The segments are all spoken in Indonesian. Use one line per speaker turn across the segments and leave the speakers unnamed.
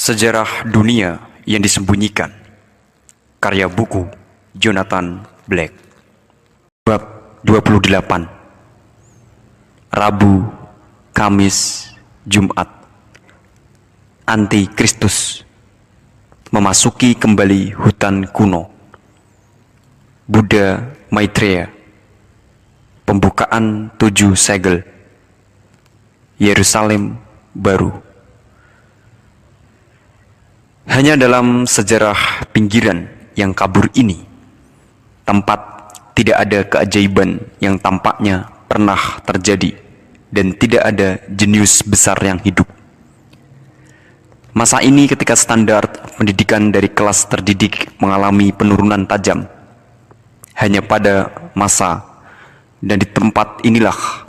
Sejarah Dunia yang Disembunyikan. Karya buku Jonathan Black. Bab 28. Rabu, Kamis, Jumat. Antikristus memasuki kembali hutan kuno. Buddha Maitreya. Pembukaan 7 segel. Yerusalem baru. Hanya dalam sejarah pinggiran yang kabur ini, tempat tidak ada keajaiban yang tampaknya pernah terjadi, dan tidak ada jenius besar yang hidup. Masa ini ketika standar pendidikan dari kelas terdidik mengalami penurunan tajam, hanya pada masa dan di tempat inilah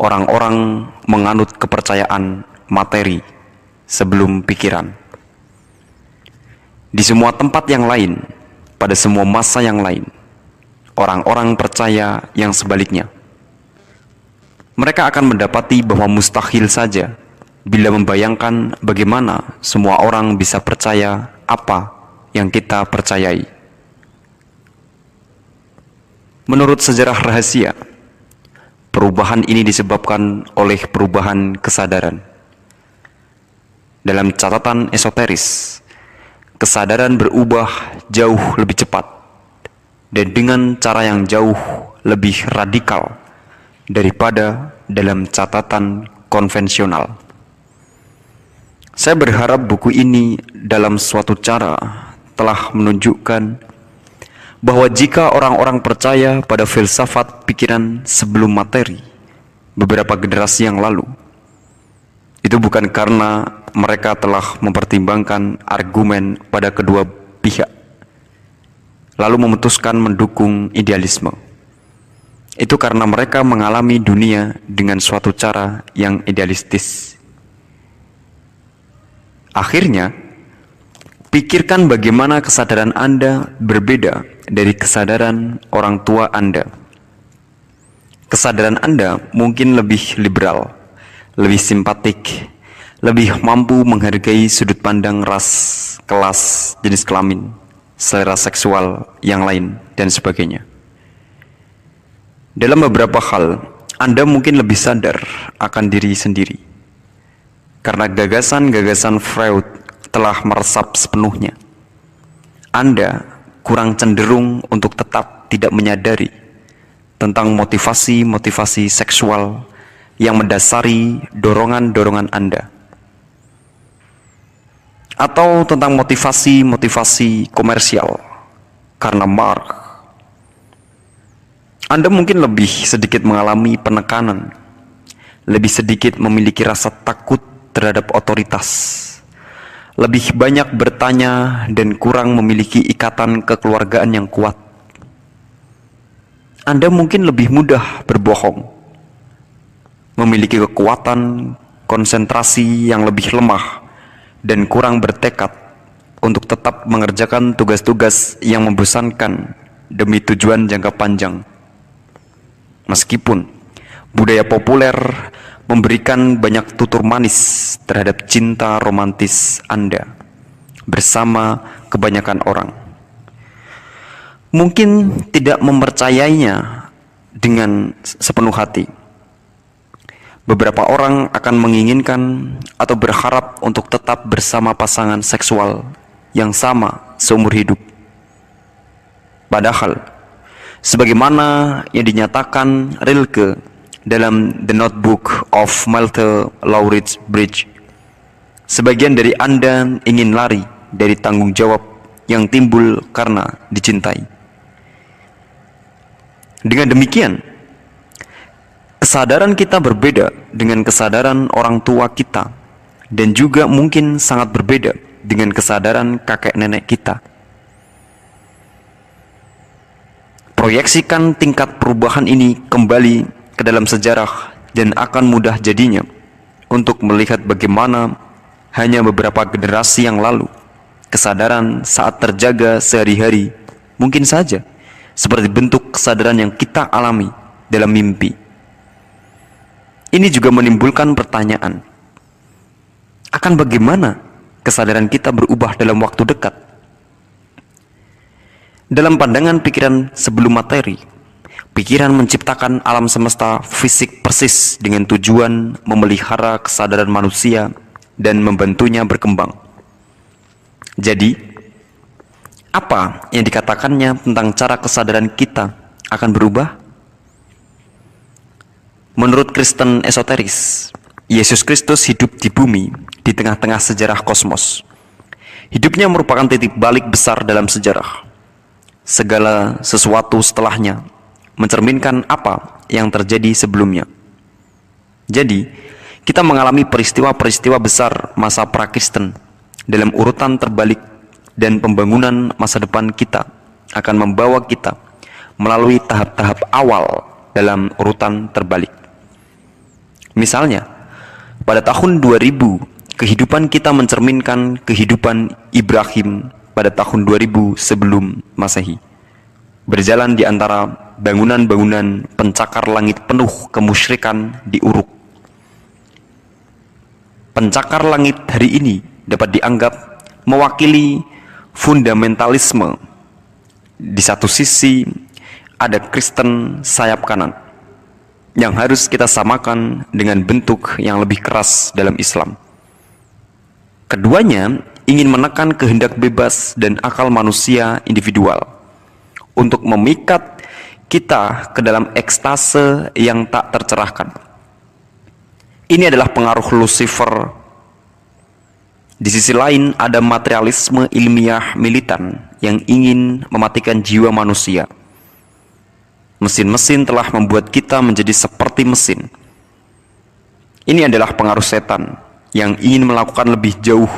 orang-orang menganut kepercayaan materi sebelum pikiran. Di semua tempat yang lain, pada semua masa yang lain, orang-orang percaya yang sebaliknya. Mereka akan mendapati bahwa mustahil saja bila membayangkan bagaimana semua orang bisa percaya apa yang kita percayai. Menurut sejarah rahasia, perubahan ini disebabkan oleh perubahan kesadaran. Dalam catatan esoteris, kesadaran berubah jauh lebih cepat dan dengan cara yang jauh lebih radikal daripada dalam catatan konvensional. Saya berharap buku ini dalam suatu cara telah menunjukkan bahwa jika orang-orang percaya pada filsafat pikiran sebelum materi beberapa generasi yang lalu, itu bukan karena mereka telah mempertimbangkan argumen pada kedua pihak, lalu memutuskan mendukung idealisme. Itu karena mereka mengalami dunia dengan suatu cara yang idealistis. Akhirnya, pikirkan bagaimana kesadaran Anda berbeda dari kesadaran orang tua Anda. Kesadaran Anda mungkin lebih liberal, lebih simpatik, lebih mampu menghargai sudut pandang ras, kelas, jenis kelamin, selera seksual yang lain, dan sebagainya. Dalam beberapa hal, Anda mungkin lebih sadar akan diri sendiri, karena gagasan-gagasan Freud telah meresap sepenuhnya. Anda kurang cenderung untuk tetap tidak menyadari tentang motivasi-motivasi seksual yang mendasari dorongan-dorongan Anda, atau tentang motivasi-motivasi komersial karena mark. Anda mungkin lebih sedikit mengalami penekanan, lebih sedikit memiliki rasa takut terhadap otoritas, lebih banyak bertanya dan kurang memiliki ikatan kekeluargaan yang kuat. Anda mungkin lebih mudah berbohong, memiliki kekuatan konsentrasi yang lebih lemah, dan kurang bertekad untuk tetap mengerjakan tugas-tugas yang membosankan demi tujuan jangka panjang. Meskipun budaya populer memberikan banyak tutur manis terhadap cinta romantis Anda bersama kebanyakan orang, mungkin tidak mempercayainya dengan sepenuh hati. Beberapa orang akan menginginkan atau berharap untuk tetap bersama pasangan seksual yang sama seumur hidup. Padahal, sebagaimana yang dinyatakan Rilke dalam The Notebook of Malte Laurits Bridge, sebagian dari Anda ingin lari dari tanggung jawab yang timbul karena dicintai. Dengan demikian, kesadaran kita berbeda dengan kesadaran orang tua kita, dan juga mungkin sangat berbeda dengan kesadaran kakek nenek kita. Proyeksikan tingkat perubahan ini kembali ke dalam sejarah dan akan mudah jadinya untuk melihat bagaimana hanya beberapa generasi yang lalu kesadaran saat terjaga sehari-hari mungkin saja seperti bentuk kesadaran yang kita alami dalam mimpi. Ini juga menimbulkan pertanyaan, akan bagaimana kesadaran kita berubah dalam waktu dekat? Dalam pandangan pikiran sebelum materi, pikiran menciptakan alam semesta fisik persis dengan tujuan memelihara kesadaran manusia dan membantunya berkembang. Jadi, apa yang dikatakannya tentang cara kesadaran kita akan berubah? Menurut Kristen esoteris, Yesus Kristus hidup di bumi di tengah-tengah sejarah kosmos. Hidupnya merupakan titik balik besar dalam sejarah. Segala sesuatu setelahnya mencerminkan apa yang terjadi sebelumnya. Jadi, kita mengalami peristiwa-peristiwa besar masa pra-Kristen dalam urutan terbalik, dan pembangunan masa depan kita akan membawa kita melalui tahap-tahap awal dalam urutan terbalik. Misalnya, pada tahun 2000, kehidupan kita mencerminkan kehidupan Ibrahim pada tahun 2000 sebelum Masehi, berjalan di antara bangunan-bangunan pencakar langit penuh kemusyrikan di Uruk. Pencakar langit hari ini dapat dianggap mewakili fundamentalisme. Di satu sisi ada Kristen sayap kanan yang harus kita samakan dengan bentuk yang lebih keras dalam Islam. Keduanya ingin menekan kehendak bebas dan akal manusia individual untuk memikat kita ke dalam ekstase yang tak tercerahkan. Ini adalah pengaruh Lucifer. Di sisi lain ada materialisme ilmiah militan yang ingin mematikan jiwa manusia. Mesin-mesin telah membuat kita menjadi seperti mesin. Ini adalah pengaruh setan yang ingin melakukan lebih jauh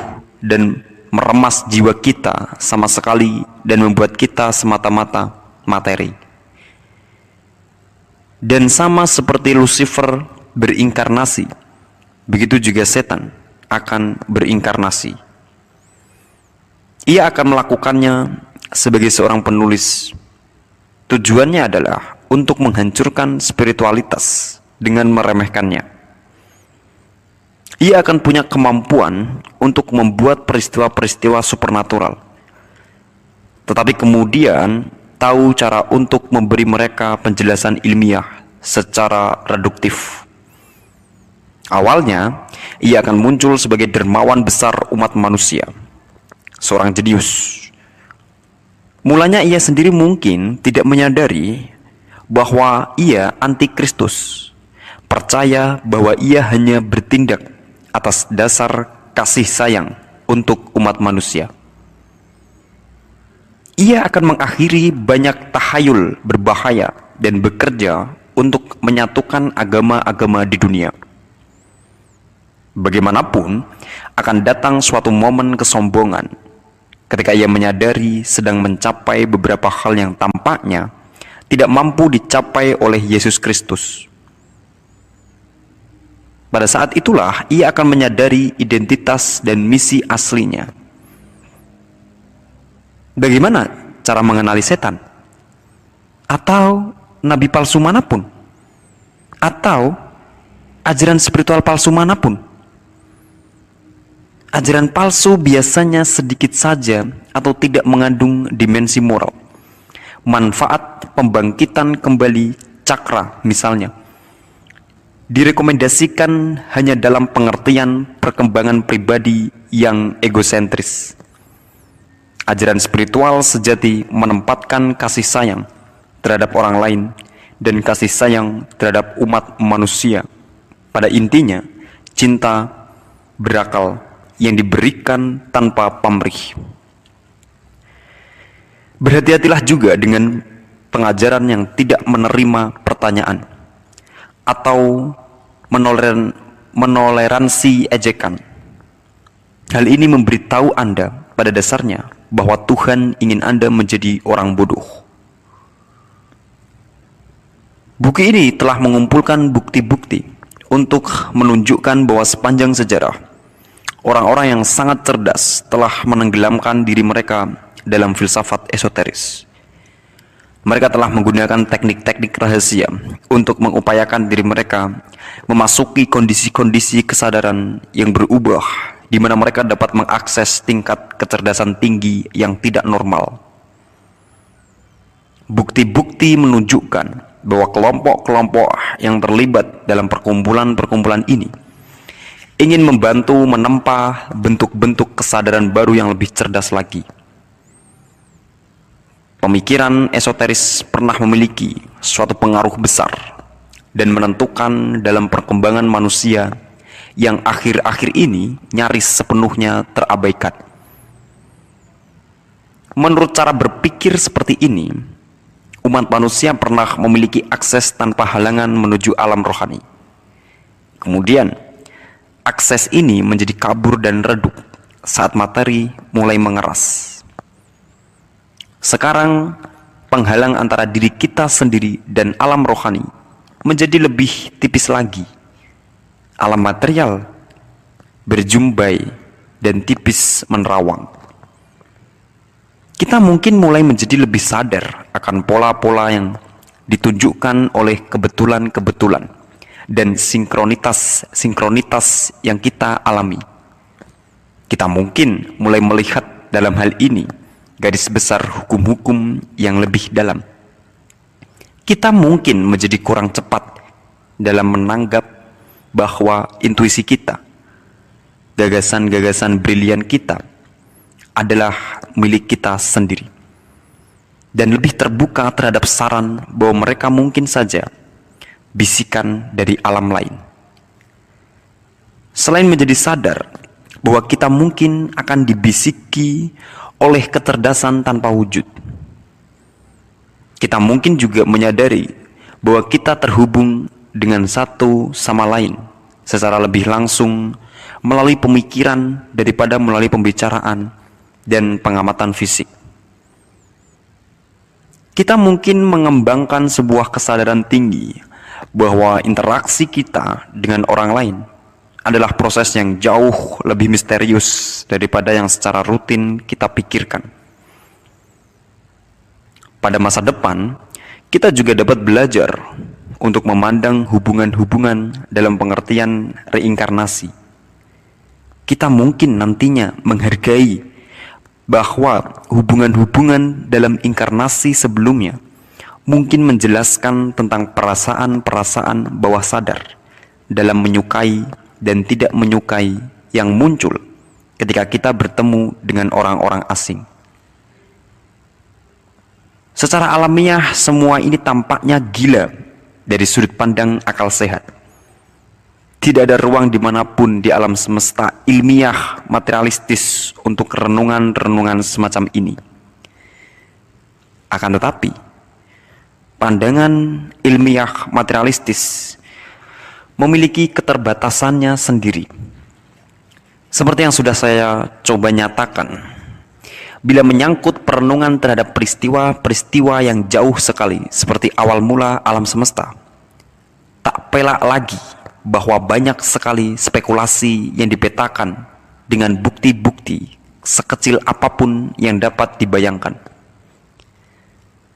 dan meremas jiwa kita sama sekali dan membuat kita semata-mata materi. Dan sama seperti Lucifer berinkarnasi, begitu juga setan akan berinkarnasi. Ia akan melakukannya sebagai seorang penulis. Tujuannya adalah untuk menghancurkan spiritualitas dengan meremehkannya. Ia akan punya kemampuan untuk membuat peristiwa-peristiwa supernatural, tetapi kemudian tahu cara untuk memberi mereka penjelasan ilmiah secara reduktif. Awalnya, ia akan muncul sebagai dermawan besar umat manusia, seorang jenius. Mulanya ia sendiri mungkin tidak menyadari bahwa ia antikristus, percaya bahwa ia hanya bertindak atas dasar kasih sayang untuk umat manusia. Ia akan mengakhiri banyak tahayul berbahaya dan bekerja untuk menyatukan agama-agama di dunia. Bagaimanapun, akan datang suatu momen kesombongan ketika ia menyadari sedang mencapai beberapa hal yang tampaknya tidak mampu dicapai oleh Yesus Kristus. Pada saat itulah ia akan menyadari identitas dan misi aslinya. Bagaimana cara mengenali setan? Atau nabi palsu manapun? Atau ajaran spiritual palsu manapun? Ajaran palsu biasanya sedikit saja atau tidak mengandung dimensi moral. Manfaat pembangkitan kembali cakra misalnya direkomendasikan hanya dalam pengertian perkembangan pribadi yang egosentris. Ajaran spiritual sejati menempatkan kasih sayang terhadap orang lain dan kasih sayang terhadap umat manusia. Pada intinya, cinta berakal yang diberikan tanpa pamrih. Berhati-hatilah juga dengan pengajaran yang tidak menerima pertanyaan atau menoleransi ejekan. Hal ini memberitahu Anda pada dasarnya bahwa Tuhan ingin Anda menjadi orang bodoh. Buku ini telah mengumpulkan bukti-bukti untuk menunjukkan bahwa sepanjang sejarah, orang-orang yang sangat cerdas telah menenggelamkan diri mereka dalam filsafat esoteris. Mereka telah menggunakan teknik-teknik rahasia untuk mengupayakan diri mereka memasuki kondisi-kondisi kesadaran yang berubah di mana mereka dapat mengakses tingkat kecerdasan tinggi yang tidak normal. Bukti-bukti menunjukkan bahwa kelompok-kelompok yang terlibat dalam perkumpulan-perkumpulan ini ingin membantu menempa bentuk-bentuk kesadaran baru yang lebih cerdas lagi. Pemikiran esoteris pernah memiliki suatu pengaruh besar dan menentukan dalam perkembangan manusia yang akhir-akhir ini nyaris sepenuhnya terabaikan. Menurut cara berpikir seperti ini, umat manusia pernah memiliki akses tanpa halangan menuju alam rohani. Kemudian, akses ini menjadi kabur dan redup saat materi mulai mengeras. Sekarang, penghalang antara diri kita sendiri dan alam rohani menjadi lebih tipis lagi. Alam material berjumbai dan tipis menerawang. Kita mungkin mulai menjadi lebih sadar akan pola-pola yang ditunjukkan oleh kebetulan-kebetulan dan sinkronitas yang kita alami. Kita mungkin mulai melihat dalam hal ini garis besar hukum-hukum yang lebih dalam. Kita mungkin menjadi kurang cepat dalam menanggap bahwa intuisi kita, gagasan-gagasan brilian kita adalah milik kita sendiri, dan lebih terbuka terhadap saran bahwa mereka mungkin saja bisikan dari alam lain. Selain menjadi sadar bahwa kita mungkin akan dibisiki oleh kecerdasan tanpa wujud, kita mungkin juga menyadari bahwa kita terhubung dengan satu sama lain secara lebih langsung melalui pemikiran daripada melalui pembicaraan dan pengamatan fisik. Kita mungkin mengembangkan sebuah kesadaran tinggi bahwa interaksi kita dengan orang lain adalah proses yang jauh lebih misterius daripada yang secara rutin kita pikirkan. Pada masa depan, kita juga dapat belajar untuk memandang hubungan-hubungan dalam pengertian reinkarnasi. Kita mungkin nantinya menghargai bahwa hubungan-hubungan dalam inkarnasi sebelumnya mungkin menjelaskan tentang perasaan-perasaan bawah sadar dalam menyukai dan tidak menyukai yang muncul ketika kita bertemu dengan orang-orang asing. Secara alamiah, semua ini tampaknya gila dari sudut pandang akal sehat. Tidak ada ruang dimanapun di alam semesta ilmiah materialistis untuk renungan-renungan semacam ini. Akan tetapi, pandangan ilmiah materialistis memiliki keterbatasannya sendiri. Seperti yang sudah saya coba nyatakan, bila menyangkut perenungan terhadap peristiwa-peristiwa yang jauh sekali seperti awal mula alam semesta, tak pelak lagi bahwa banyak sekali spekulasi yang dipetakan dengan bukti-bukti sekecil apapun yang dapat dibayangkan.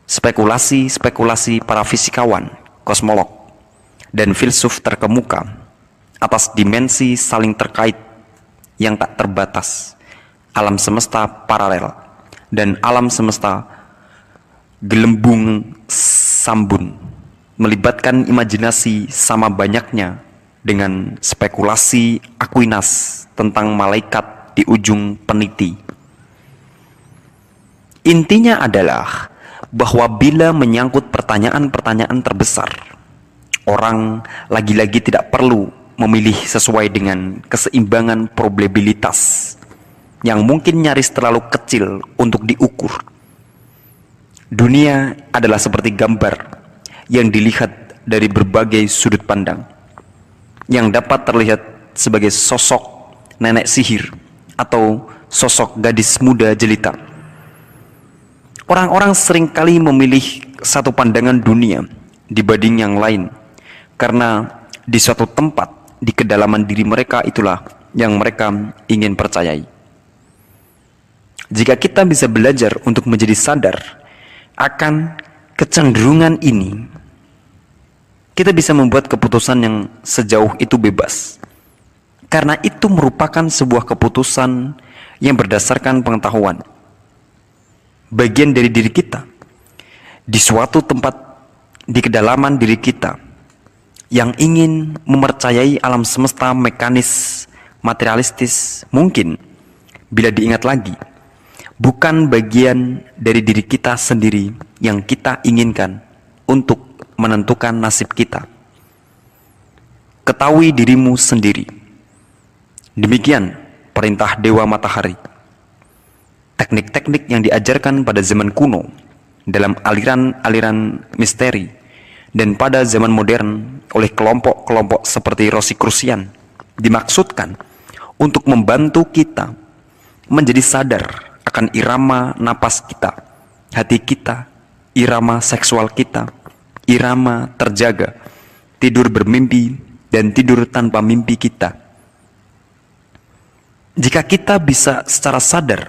Spekulasi-spekulasi para fisikawan, kosmolog, dan filsuf terkemuka atas dimensi saling terkait yang tak terbatas, alam semesta paralel dan alam semesta gelembung sambun, melibatkan imajinasi sama banyaknya dengan spekulasi Aquinas tentang malaikat di ujung peniti. Intinya adalah bahwa bila menyangkut pertanyaan-pertanyaan terbesar, orang lagi-lagi tidak perlu memilih sesuai dengan keseimbangan probabilitas yang mungkin nyaris terlalu kecil untuk diukur. Dunia adalah seperti gambar yang dilihat dari berbagai sudut pandang, yang dapat terlihat sebagai sosok nenek sihir atau sosok gadis muda jelita. Orang-orang seringkali memilih satu pandangan dunia dibanding yang lain, karena di suatu tempat di kedalaman diri mereka itulah yang mereka ingin percayai. Jika kita bisa belajar untuk menjadi sadar akan kecenderungan ini, kita bisa membuat keputusan yang sejauh itu bebas. karena itu merupakan sebuah keputusan yang berdasarkan pengetahuan, bagian dari diri kita, di suatu tempat di kedalaman diri kita yang ingin mempercayai alam semesta mekanis, materialistis, mungkin bila diingat lagi, bukan bagian dari diri kita sendiri yang kita inginkan untuk menentukan nasib kita. Ketahui dirimu sendiri. Demikian perintah Dewa Matahari. Teknik-teknik yang diajarkan pada zaman kuno dalam aliran-aliran misteri dan pada zaman modern oleh kelompok-kelompok seperti Rosicrucian dimaksudkan untuk membantu kita menjadi sadar akan irama napas kita, hati kita, irama seksual kita, irama terjaga, tidur bermimpi dan tidur tanpa mimpi kita. Jika kita bisa secara sadar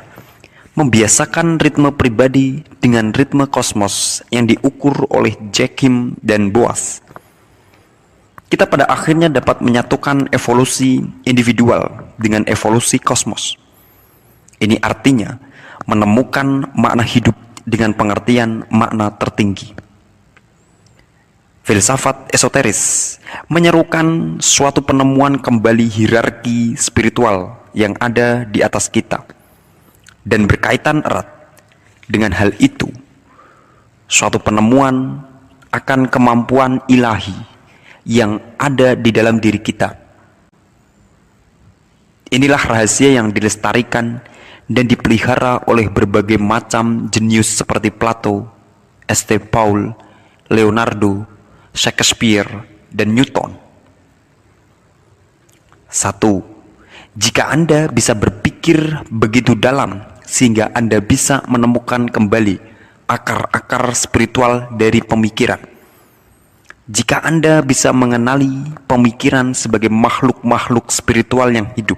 membiasakan ritme pribadi dengan ritme kosmos yang diukur oleh Joachim dan Boas, kita pada akhirnya dapat menyatukan evolusi individual dengan evolusi kosmos. Ini artinya menemukan makna hidup dengan pengertian makna tertinggi. Filsafat esoteris menyerukan suatu penemuan kembali hierarki spiritual yang ada di atas kita. Dan berkaitan erat dengan hal itu, suatu penemuan akan kemampuan ilahi yang ada di dalam diri kita. Inilah rahasia yang dilestarikan dan dipelihara oleh berbagai macam jenius seperti Plato, St. Paul, Leonardo, Shakespeare, dan Newton. 1. Jika Anda bisa berpikir begitu dalam sehingga Anda bisa menemukan kembali akar-akar spiritual dari pemikiran. Jika Anda bisa mengenali pemikiran sebagai makhluk-makhluk spiritual yang hidup.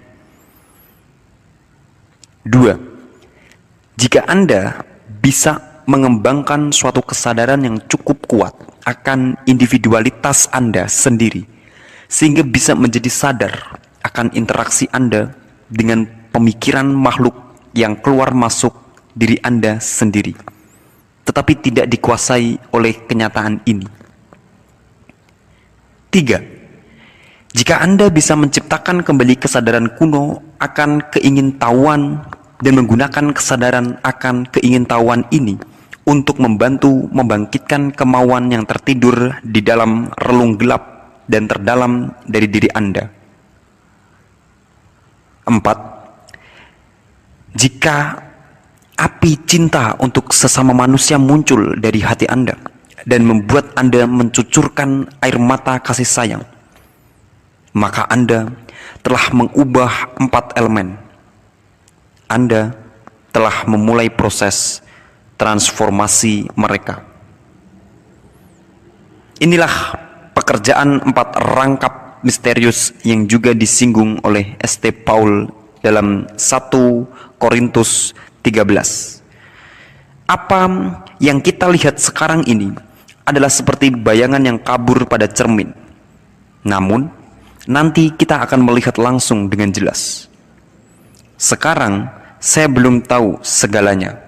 2. Jika Anda bisa mengembangkan suatu kesadaran yang cukup kuat akan individualitas Anda sendiri, sehingga bisa menjadi sadar akan interaksi Anda dengan pemikiran makhluk yang keluar masuk diri Anda sendiri, tetapi tidak dikuasai oleh kenyataan ini. 3. Jika Anda bisa menciptakan kembali kesadaran kuno akan keingintahuan dan menggunakan kesadaran akan keingintahuan ini untuk membantu membangkitkan kemauan yang tertidur di dalam relung gelap dan terdalam dari diri Anda. 4. Jika api cinta untuk sesama manusia muncul dari hati Anda dan membuat Anda mencucurkan air mata kasih sayang, maka Anda telah mengubah 4 elemen. Anda telah memulai proses transformasi mereka. Inilah pekerjaan 4 rangkap misterius yang juga disinggung oleh St. Paul dalam 1 Korintus 13. Apa yang kita lihat sekarang ini adalah seperti bayangan yang kabur pada cermin. Namun, nanti kita akan melihat langsung dengan jelas. Sekarang, saya belum tahu segalanya.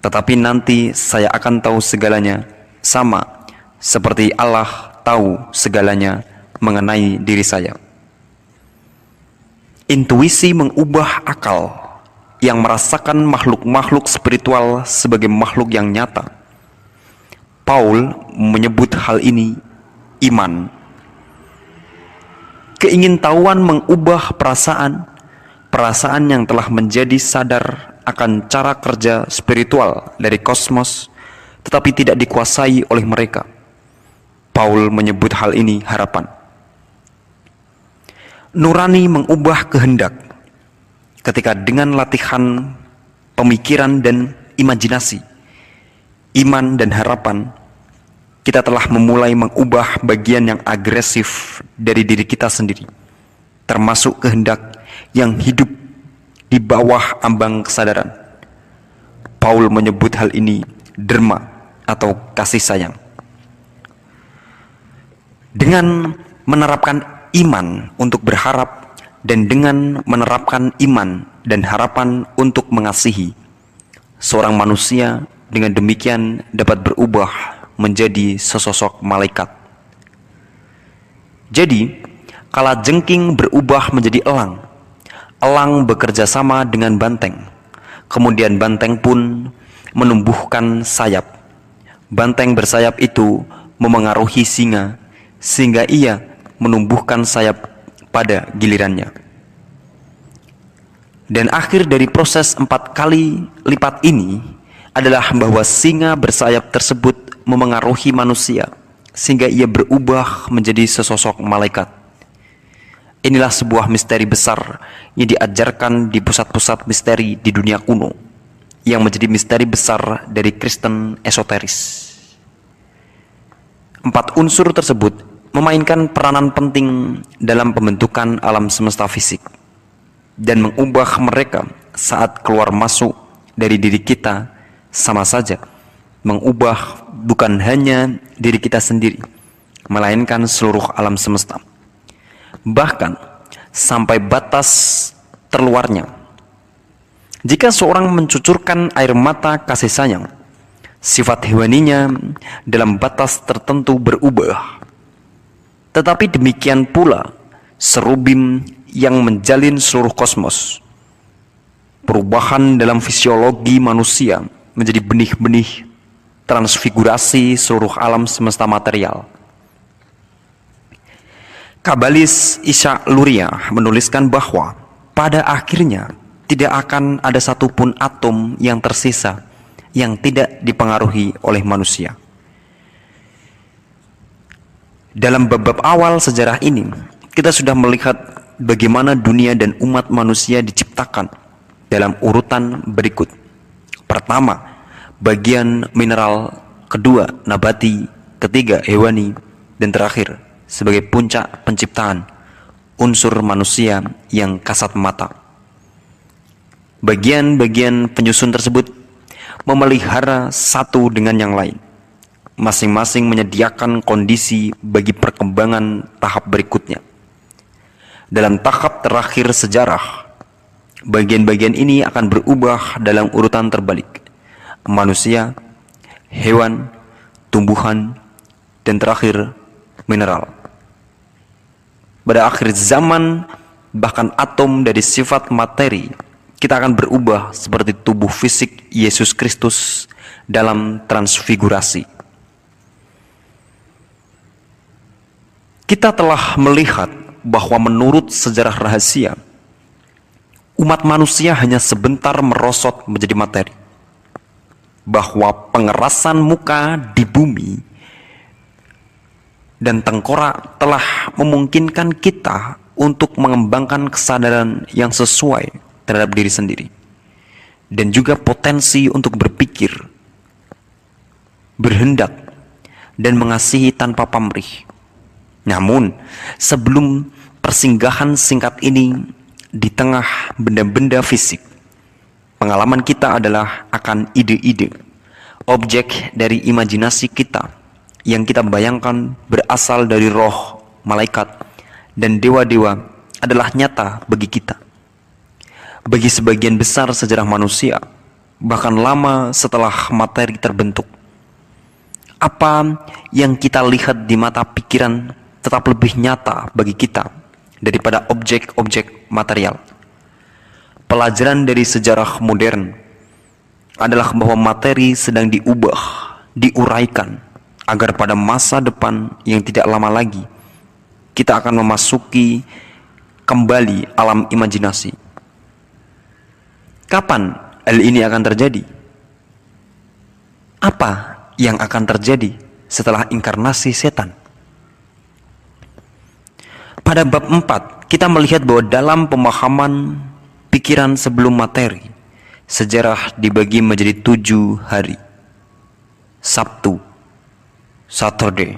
Tetapi nanti saya akan tahu segalanya, sama seperti Allah tahu segalanya mengenai diri saya. Intuisi mengubah akal yang merasakan makhluk-makhluk spiritual sebagai makhluk yang nyata. Paul menyebut hal ini iman. Keingintahuan mengubah perasaan yang telah menjadi sadar akan cara kerja spiritual dari kosmos, tetapi tidak dikuasai oleh mereka. Paul menyebut hal ini harapan. Nurani mengubah kehendak ketika dengan latihan pemikiran dan imajinasi, iman dan harapan, kita telah memulai mengubah bagian yang agresif dari diri kita sendiri, termasuk kehendak yang hidup di bawah ambang kesadaran. Paul menyebut hal ini derma atau kasih sayang. Dengan menerapkan iman untuk berharap dan dengan menerapkan iman dan harapan untuk mengasihi, seorang manusia dengan demikian dapat berubah menjadi sesosok malaikat. Jadi, kala jengking berubah menjadi elang, elang bekerja sama dengan banteng. Kemudian banteng pun menumbuhkan sayap. Banteng bersayap itu memengaruhi singa, sehingga ia menumbuhkan sayap pada gilirannya. Dan akhir dari proses 4 kali lipat ini adalah bahwa singa bersayap tersebut memengaruhi manusia, sehingga ia berubah menjadi sesosok malaikat. Inilah sebuah misteri besar yang diajarkan di pusat-pusat misteri di dunia kuno, yang menjadi misteri besar dari Kristen esoteris. 4 unsur tersebut memainkan peranan penting dalam pembentukan alam semesta fisik dan mengubah mereka saat keluar masuk dari diri kita, sama saja mengubah bukan hanya diri kita sendiri, melainkan seluruh alam semesta, bahkan sampai batas terluarnya. Jika seorang mencucurkan air mata kasih sayang, sifat hewaninya dalam batas tertentu berubah. Tetapi demikian pula serubim yang menjalin seluruh kosmos. Perubahan dalam fisiologi manusia menjadi benih-benih transfigurasi seluruh alam semesta material. Kabalis Isaac Luria menuliskan bahwa pada akhirnya tidak akan ada satupun atom yang tersisa yang tidak dipengaruhi oleh manusia. Dalam bab-bab awal sejarah ini, kita sudah melihat bagaimana dunia dan umat manusia diciptakan dalam urutan berikut. Pertama, bagian mineral, kedua, nabati, ketiga, hewani, dan terakhir, sebagai puncak penciptaan, unsur manusia yang kasat mata. Bagian-bagian penyusun tersebut memelihara satu dengan yang lain, masing-masing menyediakan kondisi bagi perkembangan tahap berikutnya. Dalam tahap terakhir sejarah, bagian-bagian ini akan berubah dalam urutan terbalik: manusia, hewan, tumbuhan, dan terakhir mineral. Pada akhir zaman, bahkan atom dari sifat materi kita akan berubah seperti tubuh fisik Yesus Kristus dalam transfigurasi. Kita telah melihat bahwa menurut sejarah rahasia, umat manusia hanya sebentar merosot menjadi materi. Bahwa pengerasan muka di bumi dan tengkorak telah memungkinkan kita untuk mengembangkan kesadaran yang sesuai terhadap diri sendiri, dan juga potensi untuk berpikir, berhendak, dan mengasihi tanpa pamrih. Namun, sebelum persinggahan singkat ini di tengah benda-benda fisik, pengalaman kita adalah akan ide-ide, objek dari imajinasi kita yang kita bayangkan berasal dari roh, malaikat, dan dewa-dewa adalah nyata bagi kita. Bagi sebagian besar sejarah manusia, bahkan lama setelah materi terbentuk, apa yang kita lihat di mata pikiran tetap lebih nyata bagi kita daripada objek-objek material. Pelajaran dari sejarah modern adalah bahwa materi sedang diubah, diuraikan, agar pada masa depan yang tidak lama lagi kita akan memasuki kembali alam imajinasi. Kapan hal ini akan terjadi? Apa yang akan terjadi setelah inkarnasi setan? Pada bab 4, kita melihat bahwa dalam pemahaman pikiran sebelum materi, sejarah dibagi menjadi 7 hari. Sabtu, Saturday,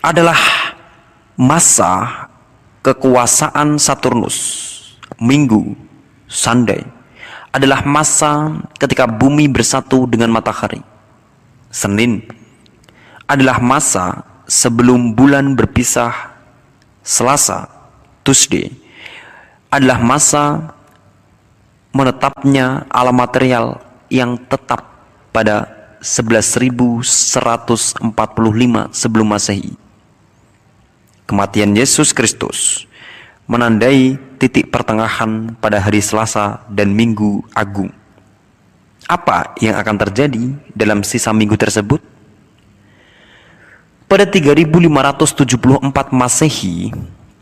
adalah masa kekuasaan Saturnus. Minggu, Sunday, adalah masa ketika bumi bersatu dengan matahari. Senin adalah masa sebelum bulan berpisah Selasa, Tuesday, adalah masa menetapnya alam material yang tetap pada 11.145 sebelum Masehi. Kematian Yesus Kristus menandai titik pertengahan pada hari Selasa dan Minggu Agung. Apa yang akan terjadi dalam sisa minggu tersebut? Pada 3574 Masehi,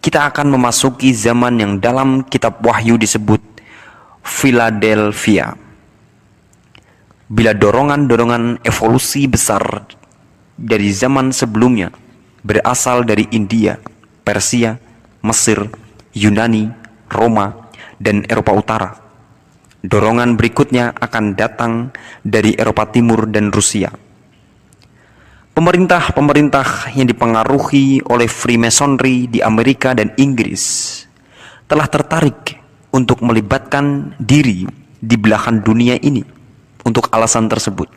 kita akan memasuki zaman yang dalam kitab Wahyu disebut Philadelphia. Bila dorongan-dorongan evolusi besar dari zaman sebelumnya berasal dari India, Persia, Mesir, Yunani, Roma, dan Eropa Utara, dorongan berikutnya akan datang dari Eropa Timur dan Rusia. Pemerintah-pemerintah yang dipengaruhi oleh Freemasonry di Amerika dan Inggris telah tertarik untuk melibatkan diri di belahan dunia ini untuk alasan tersebut.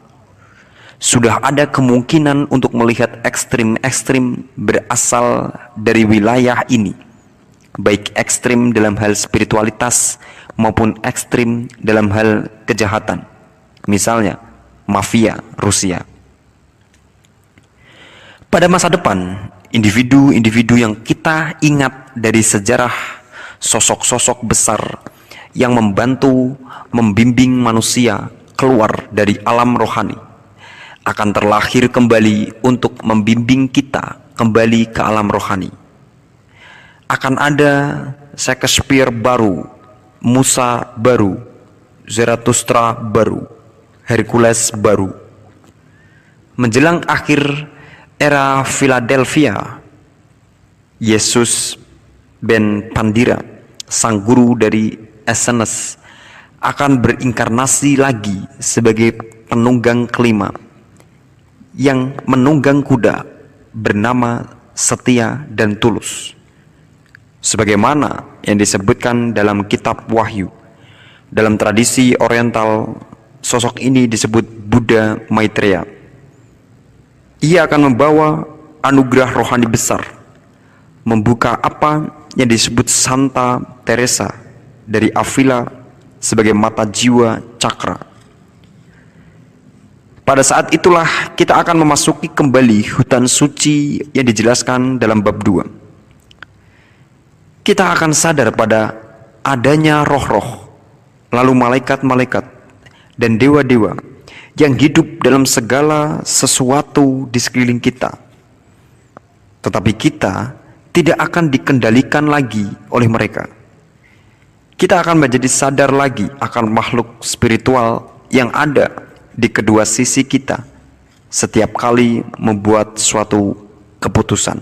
Sudah ada kemungkinan untuk melihat ekstrim-ekstrim berasal dari wilayah ini, baik ekstrim dalam hal spiritualitas maupun ekstrim dalam hal kejahatan, misalnya mafia Rusia. Pada masa depan, individu-individu yang kita ingat dari sejarah, sosok-sosok besar yang membantu membimbing manusia keluar dari alam rohani akan terlahir kembali untuk membimbing kita kembali ke alam rohani. Akan ada Shakespeare baru, Musa baru, Zarathustra baru, Hercules baru. Menjelang akhir era Philadelphia, Yesus ben Pandira, sang guru dari Essenes, akan berinkarnasi lagi sebagai penunggang kelima yang menunggang kuda bernama setia dan tulus, sebagaimana yang disebutkan dalam kitab Wahyu. Dalam tradisi Oriental, sosok ini disebut Buddha Maitreya. Ia akan membawa anugerah rohani besar, membuka apa yang disebut Santa Teresa dari Avila sebagai mata jiwa cakra. Pada saat itulah kita akan memasuki kembali hutan suci yang dijelaskan dalam bab 2. Kita akan sadar pada adanya roh-roh, lalu malaikat-malaikat dan dewa-dewa yang hidup dalam segala sesuatu di sekeliling kita. Tetapi kita tidak akan dikendalikan lagi oleh mereka. Kita akan menjadi sadar lagi akan makhluk spiritual yang ada di kedua sisi kita setiap kali membuat suatu keputusan.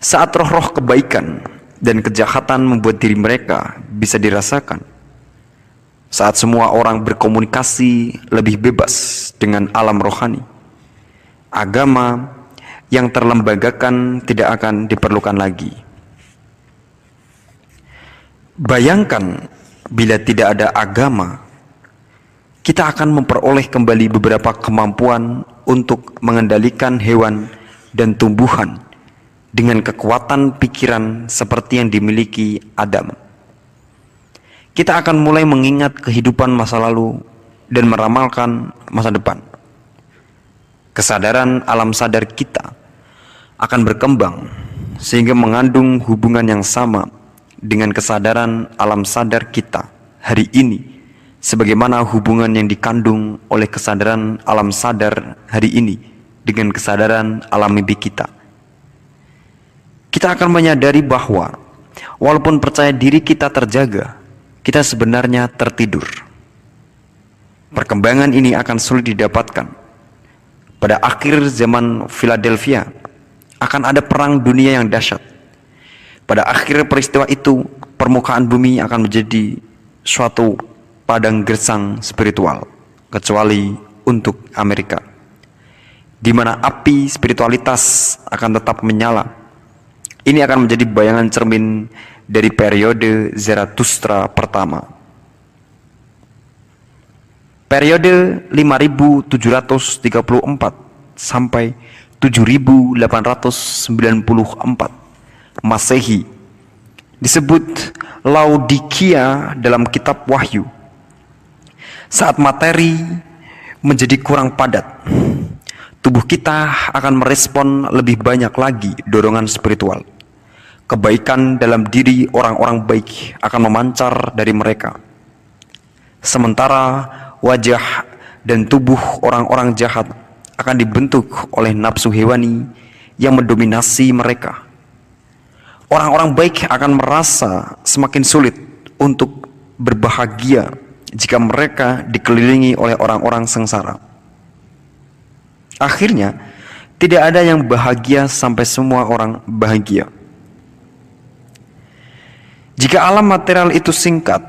Saat roh-roh kebaikan dan kejahatan membuat diri mereka bisa dirasakan, saat semua orang berkomunikasi lebih bebas dengan alam rohani, agama yang terlembagakan tidak akan diperlukan lagi. Bayangkan bila tidak ada agama, kita akan memperoleh kembali beberapa kemampuan untuk mengendalikan hewan dan tumbuhan dengan kekuatan pikiran seperti yang dimiliki Adam. Kita akan mulai mengingat kehidupan masa lalu dan meramalkan masa depan. Kesadaran alam sadar kita akan berkembang sehingga mengandung hubungan yang sama dengan kesadaran alam sadar kita hari ini, sebagaimana hubungan yang dikandung oleh kesadaran alam sadar hari ini dengan kesadaran alam mimpi kita. Kita akan menyadari bahwa walaupun percaya diri kita terjaga, kita sebenarnya tertidur. Perkembangan ini akan sulit didapatkan. Pada akhir zaman Philadelphia akan ada perang dunia yang dahsyat. Pada akhir peristiwa itu, permukaan bumi akan menjadi suatu padang gersang spiritual, kecuali untuk Amerika, di mana api spiritualitas akan tetap menyala. Ini akan menjadi bayangan cermin dari periode Zarathustra pertama. Periode 5734 sampai 7894 Masehi disebut Laodikia dalam kitab Wahyu. Saat materi menjadi kurang padat, tubuh kita akan merespon lebih banyak lagi dorongan spiritual. Kebaikan dalam diri orang-orang baik akan memancar dari mereka. Sementara wajah dan tubuh orang-orang jahat akan dibentuk oleh nafsu hewani yang mendominasi mereka. Orang-orang baik akan merasa semakin sulit untuk berbahagia jika mereka dikelilingi oleh orang-orang sengsara. Akhirnya, tidak ada yang bahagia sampai semua orang bahagia. Jika alam material itu singkat,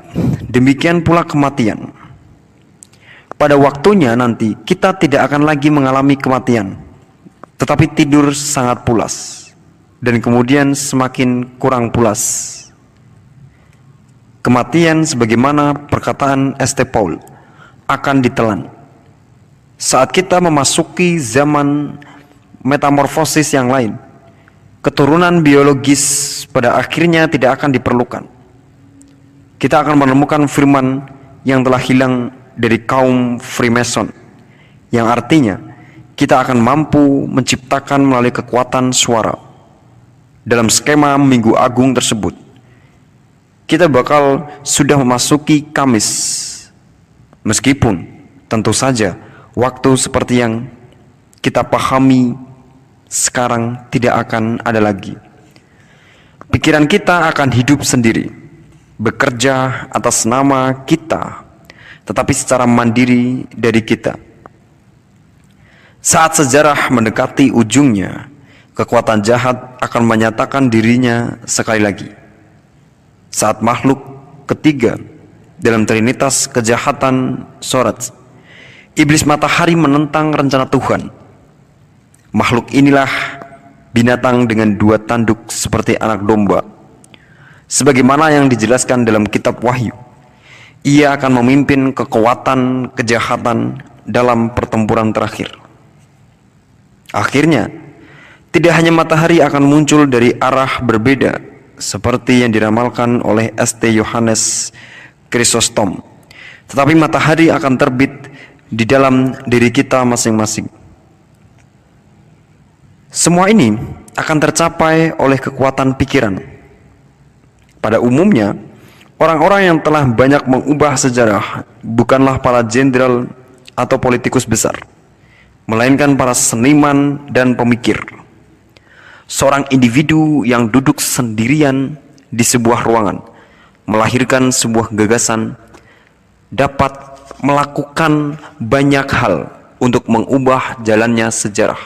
demikian pula kematian. Pada waktunya nanti kita tidak akan lagi mengalami kematian, tetapi tidur sangat pulas dan kemudian semakin kurang pulas. Kematian sebagaimana perkataan St. Paul akan ditelan saat kita memasuki zaman metamorfosis yang lain. Keturunan biologis pada akhirnya tidak akan diperlukan. Kita akan menemukan firman yang telah hilang dari kaum Freemason, yang artinya kita akan mampu menciptakan melalui kekuatan suara. Dalam skema Minggu Agung tersebut, kita bakal sudah memasuki Kamis, meskipun tentu saja waktu seperti yang kita pahami sekarang tidak akan ada lagi. Pikiran kita akan hidup sendiri, bekerja atas nama kita, tetapi secara mandiri dari kita. Saat sejarah mendekati ujungnya, kekuatan jahat akan menyatakan dirinya sekali lagi. Saat makhluk ketiga dalam trinitas kejahatan Sorat, iblis matahari menentang rencana Tuhan. Makhluk inilah binatang dengan dua tanduk seperti anak domba. Sebagaimana yang dijelaskan dalam kitab Wahyu, ia akan memimpin kekuatan kejahatan dalam pertempuran terakhir. Akhirnya, tidak hanya matahari akan muncul dari arah berbeda seperti yang diramalkan oleh St. Yohanes Chrysostom, tetapi matahari akan terbit di dalam diri kita masing-masing. Semua ini akan tercapai oleh kekuatan pikiran. Pada umumnya, orang-orang yang telah banyak mengubah sejarah bukanlah para jenderal atau politikus besar, melainkan para seniman dan pemikir. Seorang individu yang duduk sendirian di sebuah ruangan, melahirkan sebuah gagasan, dapat melakukan banyak hal untuk mengubah jalannya sejarah,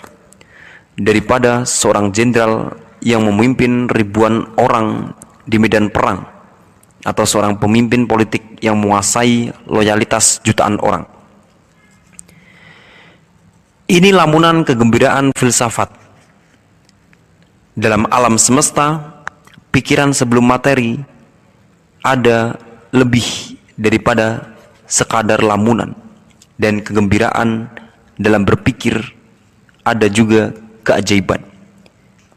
daripada seorang jenderal yang memimpin ribuan orang di medan perang, atau seorang pemimpin politik yang menguasai loyalitas jutaan orang. Ini lamunan kegembiraan filsafat. Dalam alam semesta, pikiran sebelum materi ada lebih daripada sekadar lamunan, dan kegembiraan dalam berpikir ada juga keajaiban.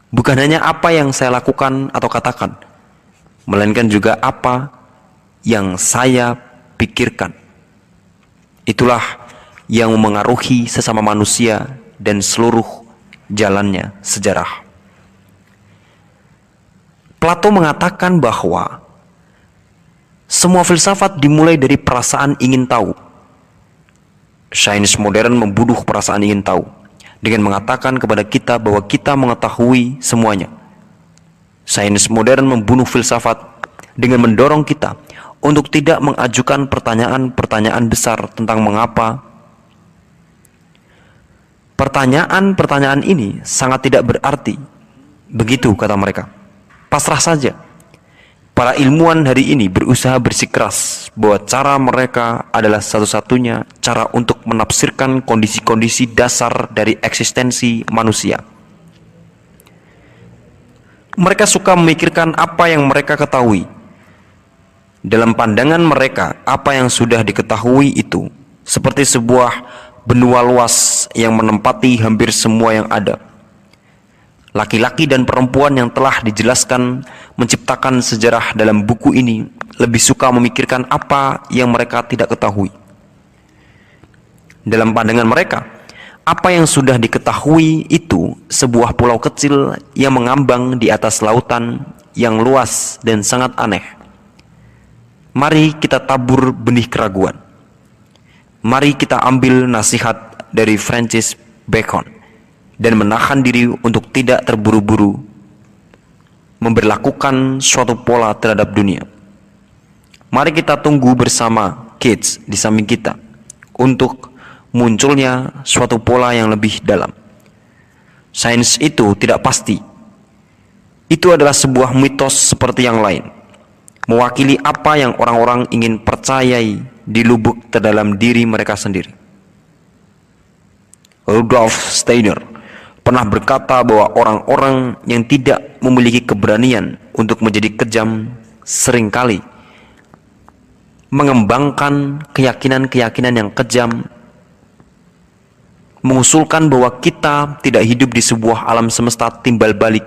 Bukan hanya apa yang saya lakukan atau katakan, melainkan juga apa yang saya pikirkan. Itulah yang memengaruhi sesama manusia dan seluruh jalannya sejarah. Plato mengatakan bahwa semua filsafat dimulai dari perasaan ingin tahu. Sains modern membunuh perasaan ingin tahu dengan mengatakan kepada kita bahwa kita mengetahui semuanya. Sains modern membunuh filsafat dengan mendorong kita untuk tidak mengajukan pertanyaan-pertanyaan besar tentang mengapa. Pertanyaan-pertanyaan ini sangat tidak berarti. Begitu kata mereka. Pasrah saja. Para ilmuwan hari ini berusaha bersikeras bahwa cara mereka adalah satu-satunya cara untuk menafsirkan kondisi-kondisi dasar dari eksistensi manusia. Mereka suka memikirkan apa yang mereka ketahui. Dalam pandangan mereka, apa yang sudah diketahui itu seperti sebuah benua luas yang menempati hampir semua yang ada. Laki-laki dan perempuan yang telah dijelaskan menciptakan sejarah dalam buku ini lebih suka memikirkan apa yang mereka tidak ketahui. Dalam pandangan mereka, apa yang sudah diketahui itu sebuah pulau kecil yang mengambang di atas lautan yang luas dan sangat aneh. Mari kita tabur benih keraguan. Mari kita ambil nasihat dari Francis Bacon dan menahan diri untuk tidak terburu-buru memberlakukan suatu pola terhadap dunia. Mari kita tunggu bersama Keats di samping kita untuk munculnya suatu pola yang lebih dalam. Sains itu tidak pasti. Itu adalah sebuah mitos seperti yang lain, mewakili apa yang orang-orang ingin percayai di lubuk terdalam diri mereka sendiri. Rudolf Steiner pernah berkata bahwa orang-orang yang tidak memiliki keberanian untuk menjadi kejam seringkali mengembangkan keyakinan-keyakinan yang kejam, mengusulkan bahwa kita tidak hidup di sebuah alam semesta timbal balik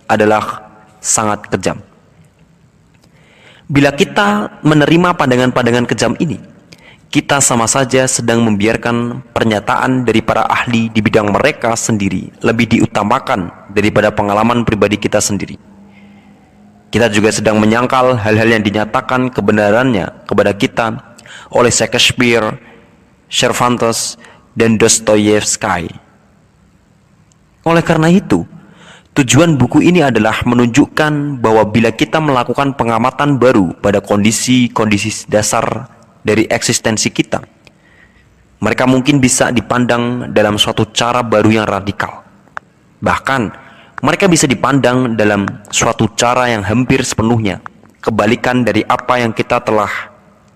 adalah sangat kejam. Bila kita menerima pandangan-pandangan kejam ini, kita sama saja sedang membiarkan pernyataan dari para ahli di bidang mereka sendiri lebih diutamakan daripada pengalaman pribadi kita sendiri. Kita juga sedang menyangkal hal-hal yang dinyatakan kebenarannya kepada kita oleh Shakespeare, Cervantes, dan Dostoyevsky. Oleh karena itu, tujuan buku ini adalah menunjukkan bahwa bila kita melakukan pengamatan baru pada kondisi-kondisi dasar dari eksistensi kita, mereka mungkin bisa dipandang dalam suatu cara baru yang radikal. Bahkan, mereka bisa dipandang dalam suatu cara yang hampir sepenuhnya kebalikan dari apa yang kita telah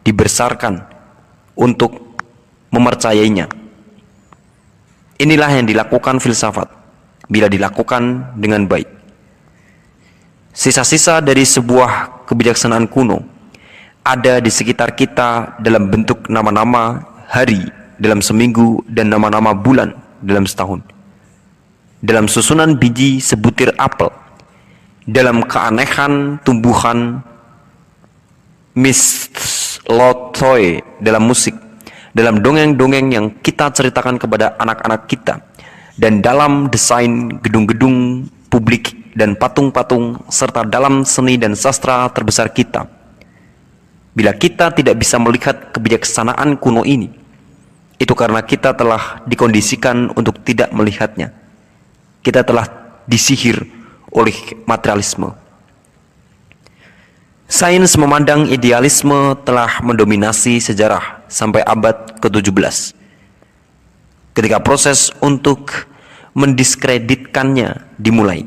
dibesarkan untuk memercayainya. Inilah yang dilakukan filsafat bila dilakukan dengan baik. Sisa-sisa dari sebuah kebijaksanaan kuno ada di sekitar kita dalam bentuk nama-nama hari dalam seminggu dan nama-nama bulan dalam setahun, dalam susunan biji sebutir apel, dalam keanehan tumbuhan mistletoe dalam musik, dalam dongeng-dongeng yang kita ceritakan kepada anak-anak kita, dan dalam desain gedung-gedung publik dan patung-patung, serta dalam seni dan sastra terbesar kita. Bila kita tidak bisa melihat kebijaksanaan kuno ini, itu karena kita telah dikondisikan untuk tidak melihatnya. Kita telah disihir oleh materialisme. Sains memandang idealisme telah mendominasi sejarah sampai abad ke-17. Ketika proses untuk mendiskreditkannya dimulai,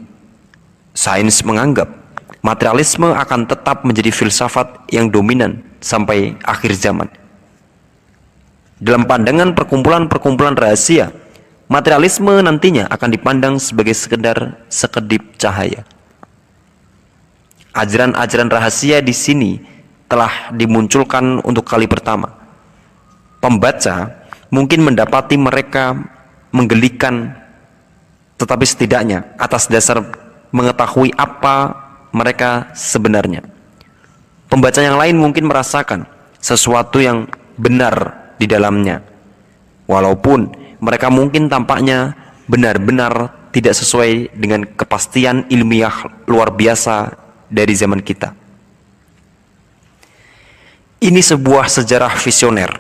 sains menganggap materialisme akan tetap menjadi filsafat yang dominan sampai akhir zaman. Dalam pandangan perkumpulan-perkumpulan rahasia, materialisme nantinya akan dipandang sebagai sekedip cahaya. Ajaran-ajaran rahasia di sini telah dimunculkan untuk kali pertama. Pembaca mungkin mendapati mereka menggelikan, tetapi setidaknya atas dasar mengetahui apa mereka sebenarnya. Pembaca yang lain mungkin merasakan sesuatu yang benar di dalamnya, walaupun mereka mungkin tampaknya benar-benar tidak sesuai dengan kepastian ilmiah luar biasa dari zaman kita. Ini sebuah sejarah visioner,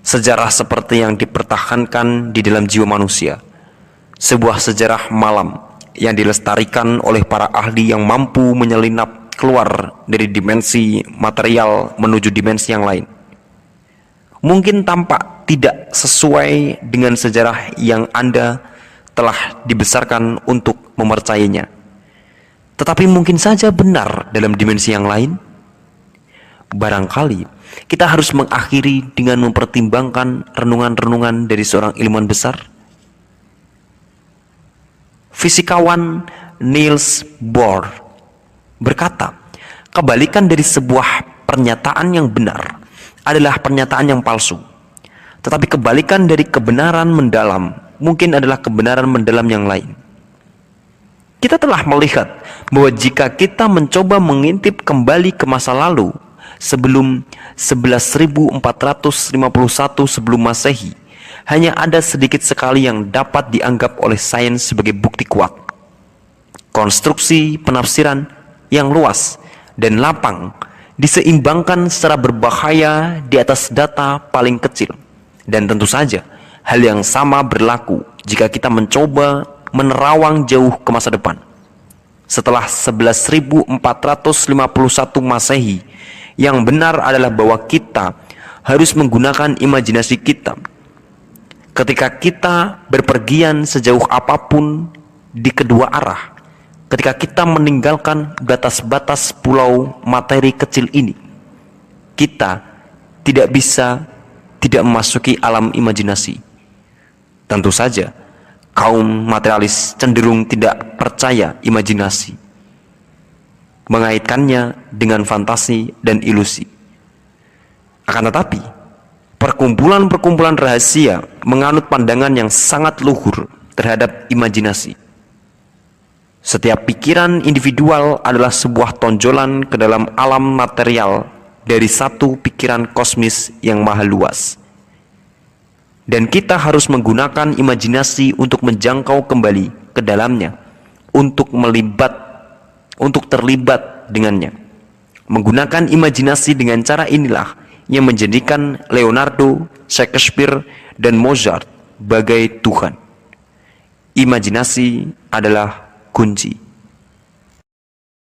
sejarah seperti yang dipertahankan di dalam jiwa manusia, sebuah sejarah malam yang dilestarikan oleh para ahli yang mampu menyelinap keluar dari dimensi material menuju dimensi yang lain. Mungkin tampak tidak sesuai dengan sejarah yang Anda telah dibesarkan untuk mempercayainya, tetapi mungkin saja benar dalam dimensi yang lain. Barangkali kita harus mengakhiri dengan mempertimbangkan renungan-renungan dari seorang ilmuwan besar. Fisikawan Niels Bohr berkata, kebalikan dari sebuah pernyataan yang benar adalah pernyataan yang palsu. Tetapi kebalikan dari kebenaran mendalam mungkin adalah kebenaran mendalam yang lain. Kita telah melihat bahwa jika kita mencoba mengintip kembali ke masa lalu sebelum 11.451 sebelum Masehi, hanya ada sedikit sekali yang dapat dianggap oleh sains sebagai bukti kuat. Konstruksi penafsiran yang luas dan lapang diseimbangkan secara berbahaya di atas data paling kecil. Dan tentu saja hal yang sama berlaku jika kita mencoba menerawang jauh ke masa depan. Setelah 11.451 Masehi, yang benar adalah bahwa kita harus menggunakan imajinasi kita. Ketika kita berpergian sejauh apapun di kedua arah, ketika kita meninggalkan batas-batas pulau materi kecil ini, kita tidak bisa tidak memasuki alam imajinasi. Tentu saja, kaum materialis cenderung tidak percaya imajinasi, mengaitkannya dengan fantasi dan ilusi. Akan tetapi, perkumpulan-perkumpulan rahasia menganut pandangan yang sangat luhur terhadap imajinasi. Setiap pikiran individual adalah sebuah tonjolan ke dalam alam material dari satu pikiran kosmis yang maha luas. Dan kita harus menggunakan imajinasi untuk menjangkau kembali ke dalamnya, untuk terlibat dengannya. Menggunakan imajinasi dengan cara inilah yang menjadikan Leonardo, Shakespeare, dan Mozart bagai Tuhan. Imajinasi adalah kunci.